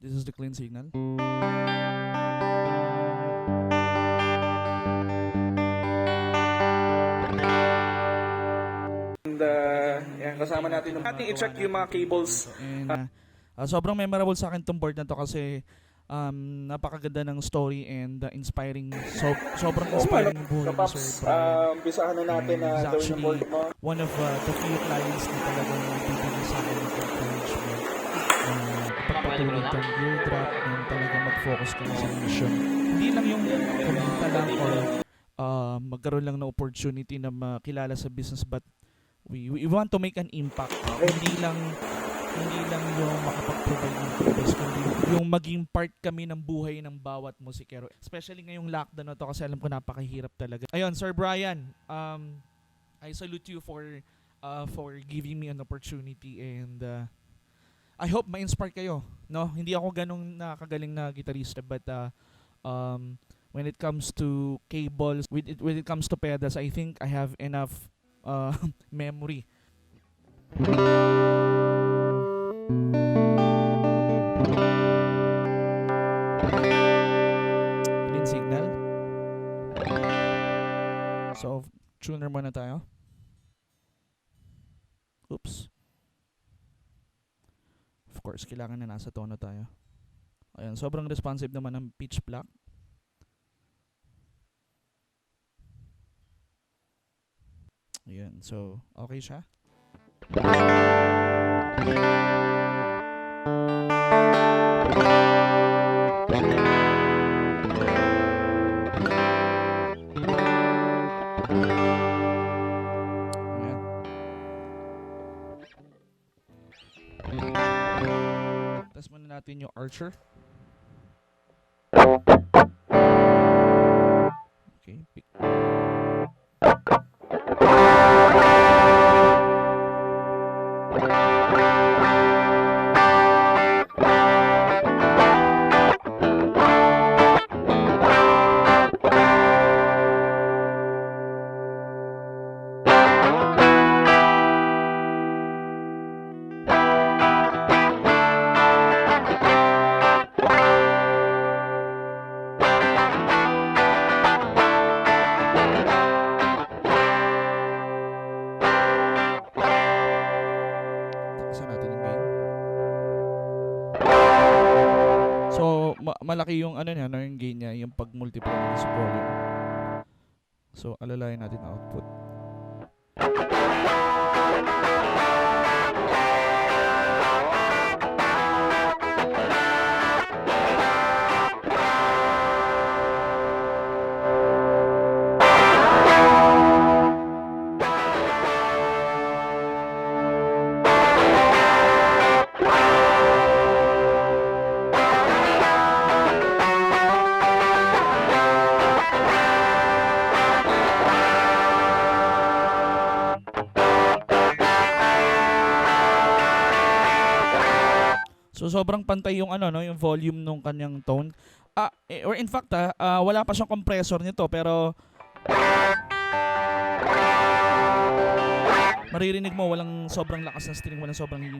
This is the clean signal. And yan, kasama natin ating i-check yung mga cables. And sobrang memorable sa akin tong board na to kasi napakaganda ng story and inspiring. Sobrang inspiring yung buhay ni Sir Bryan. Bisahan na natin na He's gawin yung actually board mo. one of the few clients na talagang nagbibigay sa akin ng encouragement. Ipagpatuloy kang gear drop and talagang mag-focus ka sa mission. Hindi lang yung kumita lang or magkaroon lang ng opportunity na makilala sa business, but we want to make an impact. Hindi lang yung makapag-provide ng service, kundi yung maging part kami ng buhay ng bawat musikero. Especially ngayong lockdown na to kasi alam ko napakahirap talaga. Ayun, Sir Bryan, I salute you for giving me an opportunity and I hope ma-inspire kayo. No? Hindi ako ganong nakagaling na gitarista, but when it comes to cables, when it comes to pedals, I think I have enough memory. Clean signal. So, tuner muna tayo. Oops. Of course, kailangan na nasa tono tayo. Ayan, sobrang responsive naman ng pitch block. Ayan, so, okay siya. Test muna natin yung Archer. Okay, pick. Malaki yung niya, yung gain niya, yung pag-multiply niya sa volume. So, alalayan natin ang output. So sobrang pantay yung yung volume nung kanyang tone. Or in fact wala pa siyang compressor nito pero maririnig mo walang sobrang lakas ng string, walang sobrang hingin.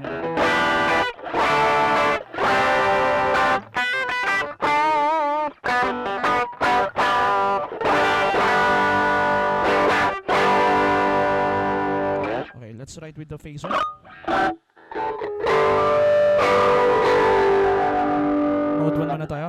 Okay, let's try it with the phaser. Mode 1 muna tayo.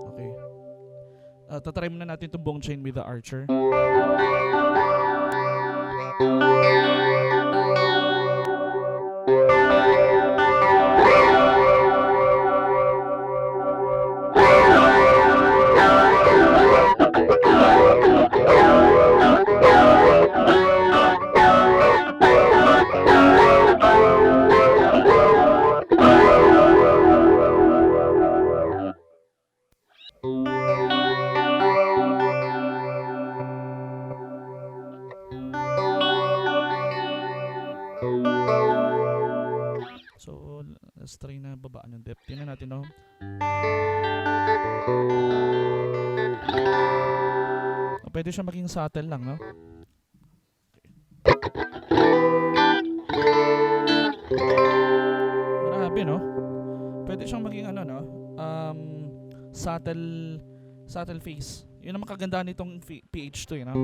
Okay. Tatry muna natin itong buong chain with the Archer. Tapos try na babaan yung depth. Tingnan natin, no? Pwede siya maging subtle lang, no? Grabe, no? Pwede siyang maging ano, no? Subtle phase. Yun ang makaganda nitong PH2, no?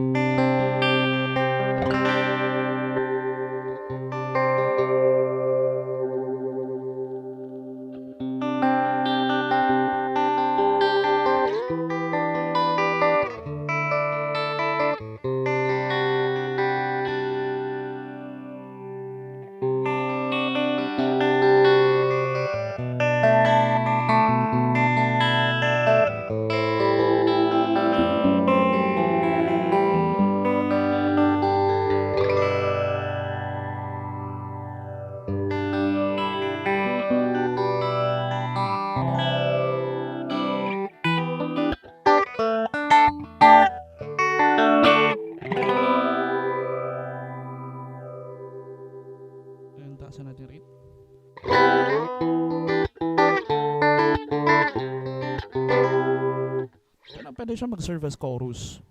Taasan natin rate. Pwede siya mag-serve as chorus.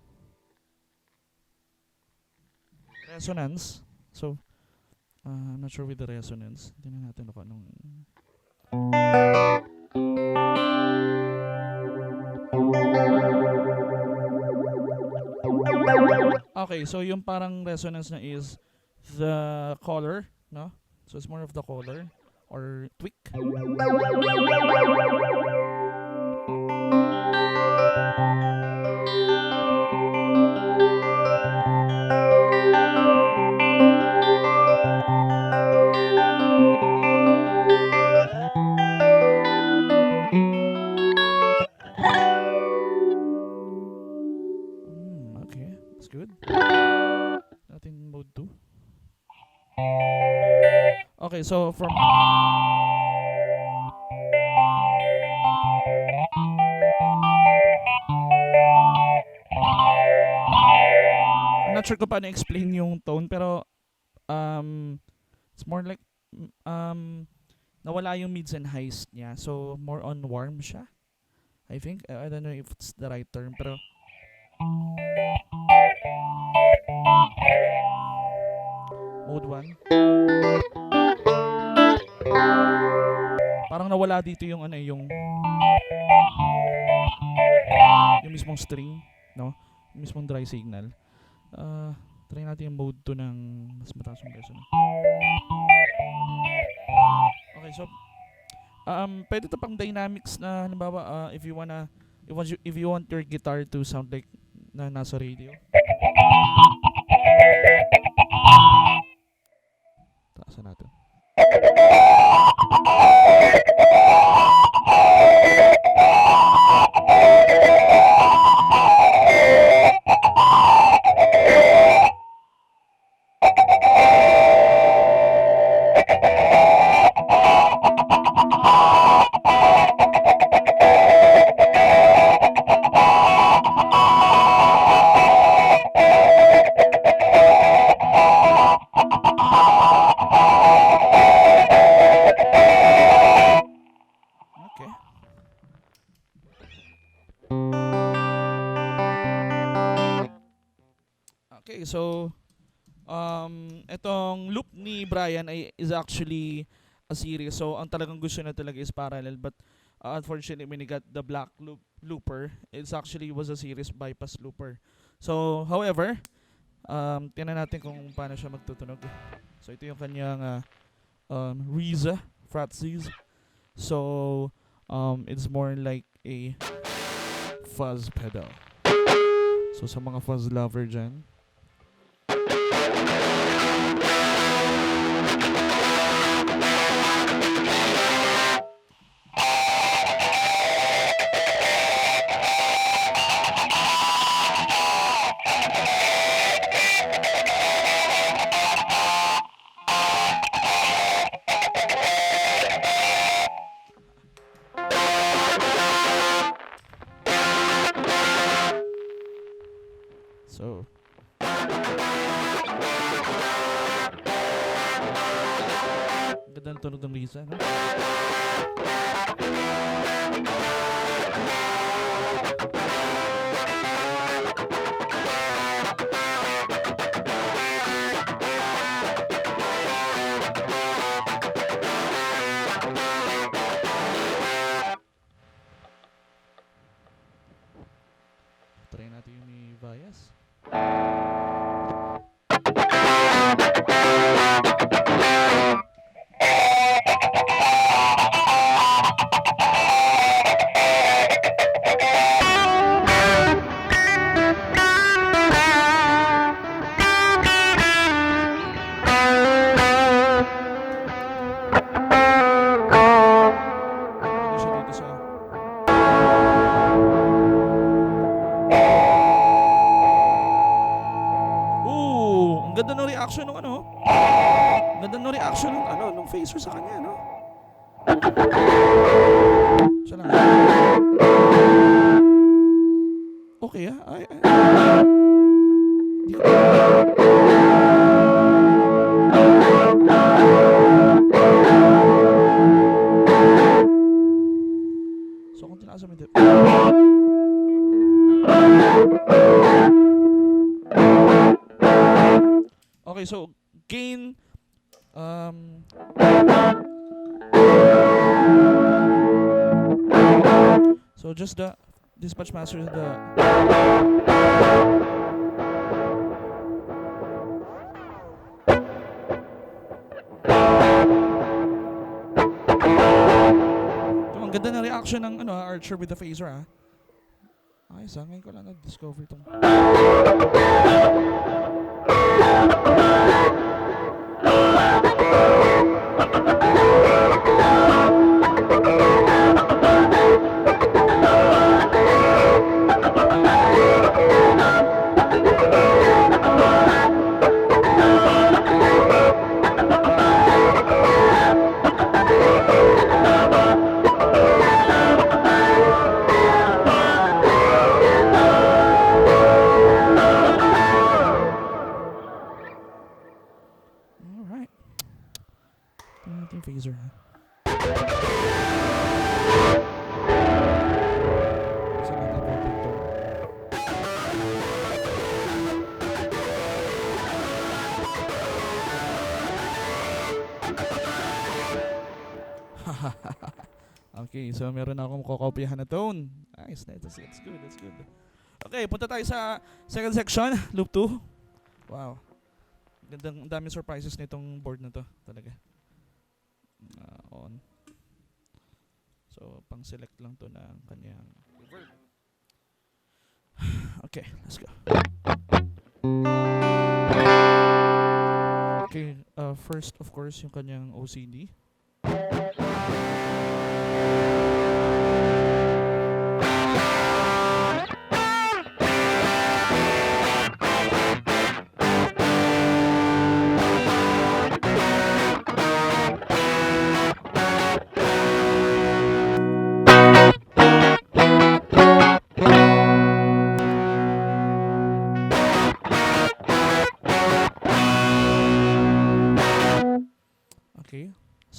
Resonance. So, I'm not sure with the resonance. Tingnan natin kung anong... Okay, so yung parang resonance na is the color, no? So it's more of the color or tweak. Okay, that's good. Natin mode 2. Okay, so from I'm not sure kung paano explain yung tone pero it's more like nawala yung mids and highs niya. So more on warm siya. I think I don't know if it's the right term pero mode 1. Parang nawala dito yung ano yung mismong string, no? Yung mismong dry signal. Try natin yung mode 2 ng mas mataas yung resonance. Okay, so pwede to pang dynamics na halimbawa if you want your guitar to sound like na nasa radio. Taasan natin. Okay, so itong loop ni Bryan is actually a series. So ang talagang gusto na talaga is parallel, but unfortunately when he got the black looper, it's actually was a series bypass looper. So however, tingnan natin kung paano siya magtutunog. So ito yung kanyang Reza Fratzes. So it's more like a fuzz pedal. So sa mga fuzz lover dyan, so Ganda ng tunog ng Lisa, no? Try natin yung may bias. Ano siya dito sa... Ang ganda ng reaction ng ano. Ang ganda ng reaction ng ano, ng phaser sa kanya, no? Siya lang. Okay, ah. Di ko... So, kung tinaas mo dito. Okay, so gain so just the dispatch master is the ang ganda ng reaction ng ano, Archer with the phaser, ah. Ayos, ngayon ko lang na-discover itong phaser, ha? Saan natin natin ito? Okay, so meron akong kokopyahan na tone. Nice, that's good, that's good. Okay, punta tayo sa second section, loop 2. Wow. Gandang, daming surprises nitong board na to, talaga. On. So, pang-select lang to ng kanyang reverb. Okay, let's go. Okay, first of course yung kanyang OCD.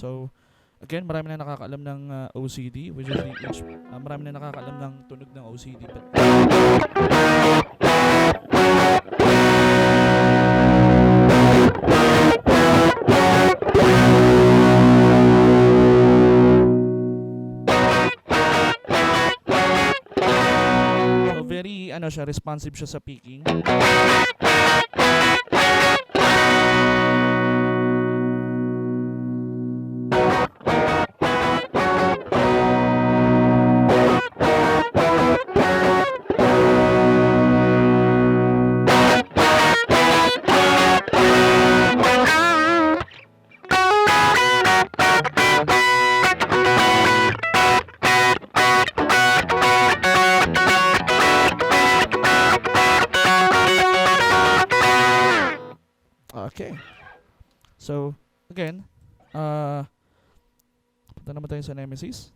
So, again, marami na nakakaalam ng OCD, which is the marami na nakakaalam ng tunog ng OCD. But so, very, ano siya, responsive siya sa picking. Okay. So, again, punta naman tayo sa Nemesis.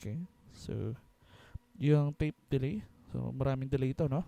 Okay. So, yung tape delay. So, maraming delay ito, no?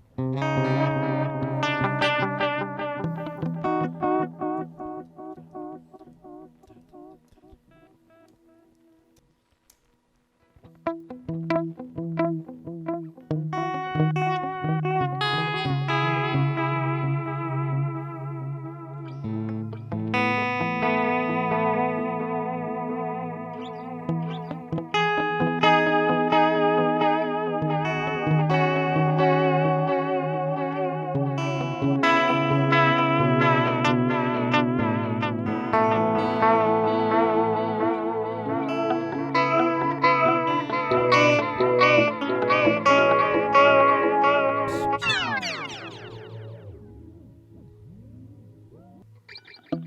Noise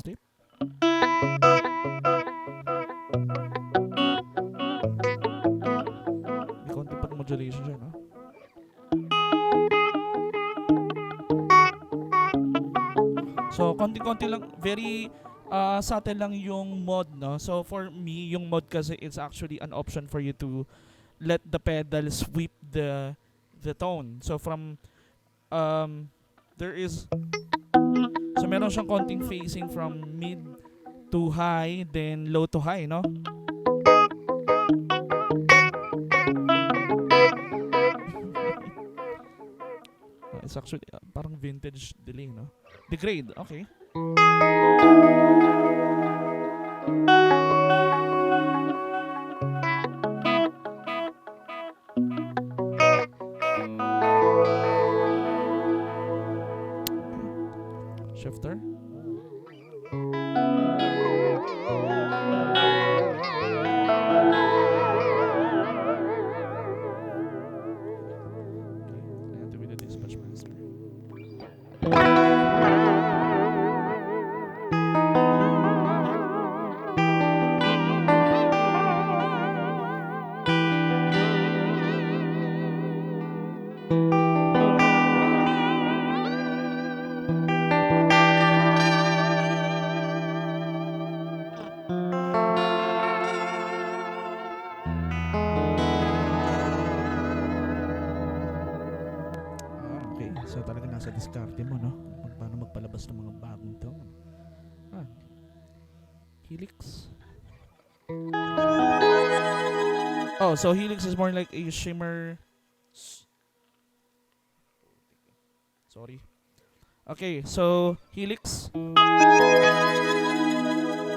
tape. May konti pang modulation siya, no? So, konti-konti lang, very subtle lang yung mod, no? So, for me, yung mod kasi it's actually an option for you to let the pedal sweep the tone. So, from there is, so meron siyang konting phasing from mid to high, then low to high, no? It's actually parang vintage delay, no? Degrade, okay. Shifter. Okay, so talaga nasa diskarte mo, no? Paano magpalabas ng mga bagong tone. Helix. Oh, so Helix is more like a shimmer. Sorry. Okay, so Helix.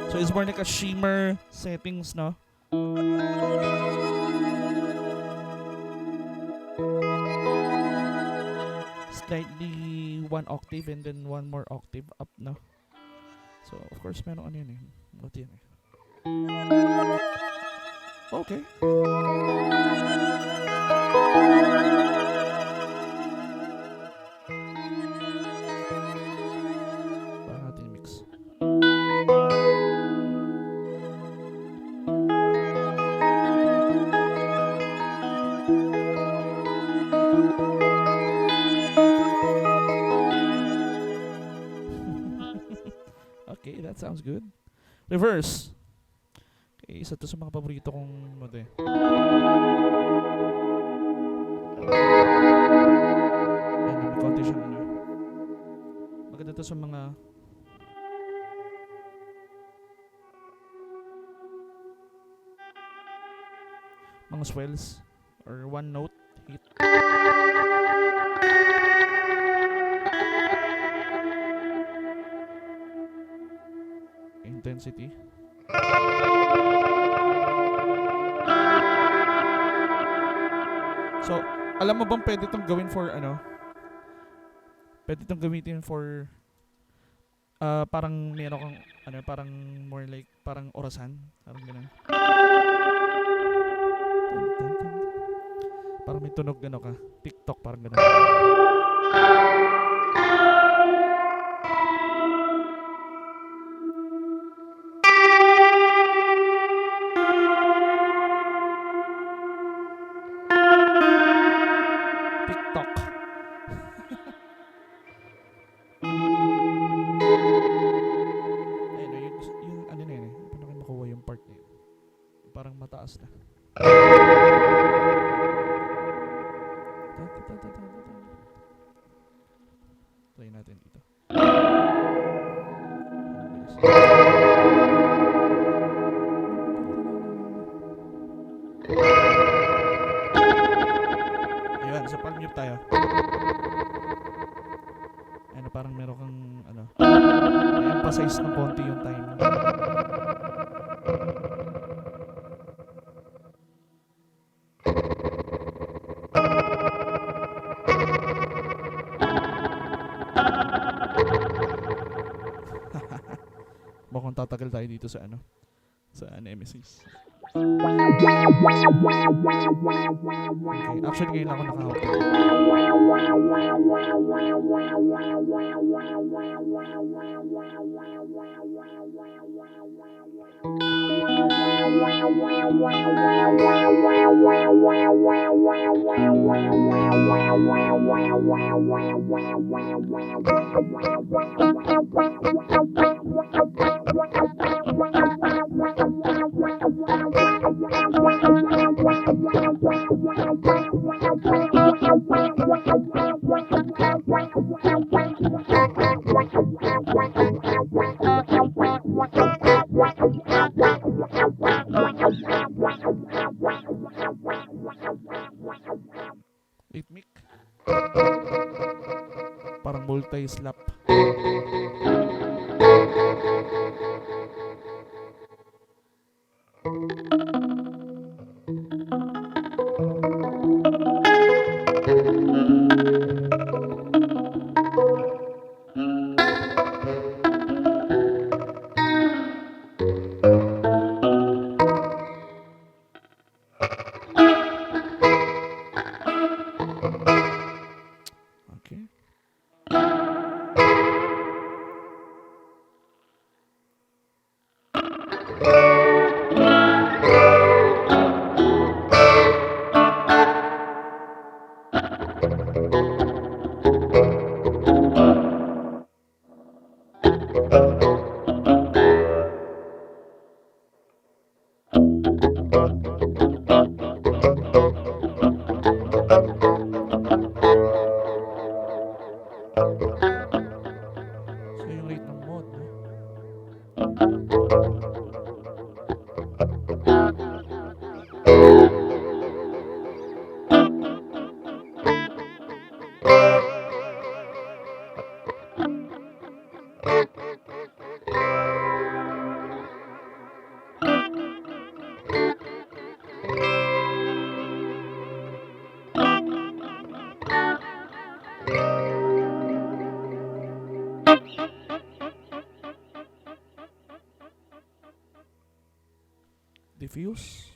So it's more like a shimmer settings, no? Slightly one octave and then one more octave up, no? So of course meron ano yun eh. What yun eh. Okay. Paano natin i-mix? Okay, that sounds good. Reverse. Okay, isa to sa mga paborito kong mod eh. Ayan, may konti siyang ano. Maganda to sa mga swells or one note hit. Intensity. So, alam mo bang pwede itong gawin for ano? Pwede itong gamitin for parang meron kang ano, parang more like parang orasan, parang gano'n. Parang may tunog gano'n ka. TikTok parang gano'n. TikTok. Ayun, yung ano na yun eh. Paano kayo makuha yung part na yun? Parang mataas na. Try natin dito. Ayun, sa palm mute tayo. Ano, parang meron kang ano, emphasize ng konti yung timing. mukhang tatagal tayo dito sa ano, sa Nemesis. Okay, actually ngayon lang ako nakahawak. Rhythmic. Parang multi-slap. Okay. So yung rate ng mod, no? Diffuse.